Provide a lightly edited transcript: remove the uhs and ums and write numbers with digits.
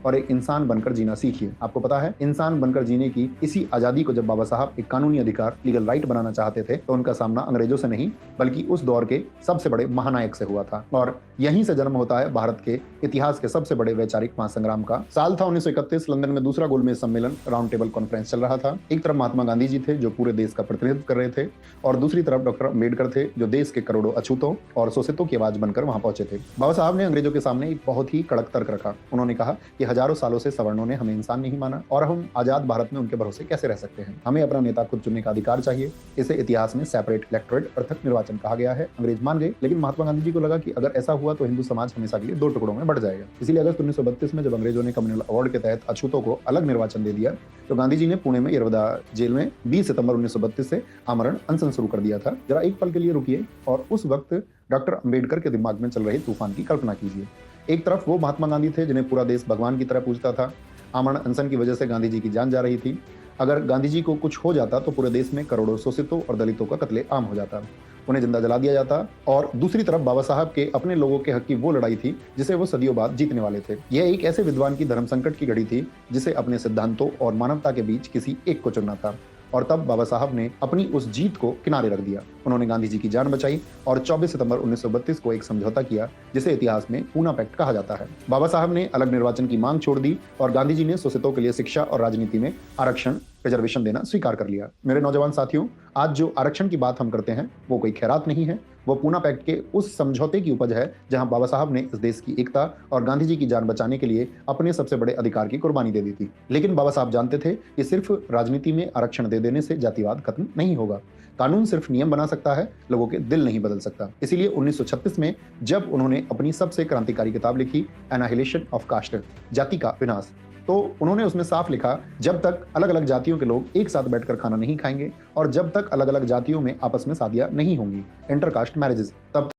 और एक इंसान बनकर जीना सीखिए। आपको पता है, इंसान बनकर जीने की इसी आजादी को जब बाबा साहब एक कानूनी अधिकार, लीगल राइट बनाना चाहते थे, तो उनका सामना अंग्रेजों से नहीं बल्कि उस दौर के सबसे बड़े महानायक से हुआ था। और यहीं से जन्म होता है भारत के इतिहास के सबसे बड़े वैचारिक महासंग्राम का। साल था 1931। लंदन में दूसरा गोलमेज सम्मेलन, राउंड टेबल कॉन्फ्रेंस चल रहा था। एक तरफ महात्मा गांधी जी थे जो पूरे देश का प्रतिनिधित्व कर रहे थे, और दूसरी तरफ डॉक्टर अम्बेडकर थे जो देश के करोड़ों अछूतों और शोषितों की आवाज बनकर वहां पहुंचे थे। बाबा साहब ने अंग्रेजों के सामने एक बहुत ही कड़क तर्क रखा। उन्होंने कहा कि हजारों सालों से सवर्णों ने हमें इंसान नहीं माना और हम आजाद भारत में उनके भरोसे कैसे रह सकते हैं। हमें अपना नेता खुद चुनने का अधिकार चाहिए। इसे इतिहास में सेपरेट इलेक्टोरेट, पृथक निर्वाचन कहा गया है। अंग्रेज मान गए, लेकिन महात्मा गांधी जी को लगा कि अगर ऐसा हुआ तो हिंदू समाज हमेशा के लिए दो टुकड़ों में बढ़ जाएगा। इसीलिए अगस्त 1932 में जब अंग्रेजों ने कम्युनल अवार्ड के तहत अछूतों को अलग निर्वाचन दे दिया, तो गांधी जी ने पुणे में यरवदा जेल में 20 सितंबर 1932 से आमरण अनशन शुरू कर दिया था। जरा एक पल के लिए रुकिए और उस वक्त डॉक्टर अम्बेडकर के दिमाग में चल रहे तूफान की कल्पना कीजिए। एक तरफ वो महात्मा गांधी थे जिन्हें पूरा देश भगवान की तरह पूजता था। आमरण अनशन की वजह से गांधी जी की जान जा रही थी। अगर गांधी जी को कुछ हो जाता तो पूरे देश में करोड़ों शोषितों और दलितों का कत्लेआम हो जाता, उन्हें जिंदा जला दिया जाता। और दूसरी तरफ बाबा साहब के अपने लोगों के हक की वो लड़ाई थी जिसे वो सदियों बाद जीतने वाले थे। यह एक ऐसे विद्वान की धर्म संकट की घड़ी थी जिसे अपने सिद्धांतों और मानवता के बीच किसी एक को चुनना था। और तब बाबा साहब ने अपनी उस जीत को किनारे रख दिया। उन्होंने गांधी जी की जान बचाई और 24 सितंबर 1932 को एक समझौता किया जिसे इतिहास में पूना पैक्ट कहा जाता है। बाबा साहब ने अलग निर्वाचन की मांग छोड़ दी और गांधी जी ने शोषितों के लिए शिक्षा और राजनीति में आरक्षण, रिजर्वेशन देना स्वीकार कर लिया। मेरे नौजवान साथियों, आज जो आरक्षण की बात हम करते हैं वो कोई खैरात नहीं है, वो पूना पैक्ट के उस समझौते की उपज है जहां बाबा साहब ने इस देश की एकता और गांधी जी की जान बचाने के लिए अपने सबसे बड़े अधिकार की कुर्बानी दे दी थी। लेकिन बाबा साहब जानते थे कि सिर्फ राजनीति में आरक्षण दे देने से जातिवाद खत्म नहीं होगा। कानून सिर्फ नियम बना सकता है, लोगों के दिल नहीं बदल सकता। इसीलिए 1936 में जब उन्होंने अपनी सबसे क्रांतिकारी किताब लिखी, एनाहिलेशन ऑफ कास्ट, जाति का विनाश, तो उन्होंने उसमें साफ लिखा, जब तक अलग अलग जातियों के लोग एक साथ बैठकर खाना नहीं खाएंगे और जब तक अलग अलग जातियों में आपस में शादियां नहीं होंगी, इंटरकास्ट मैरिजेस, तब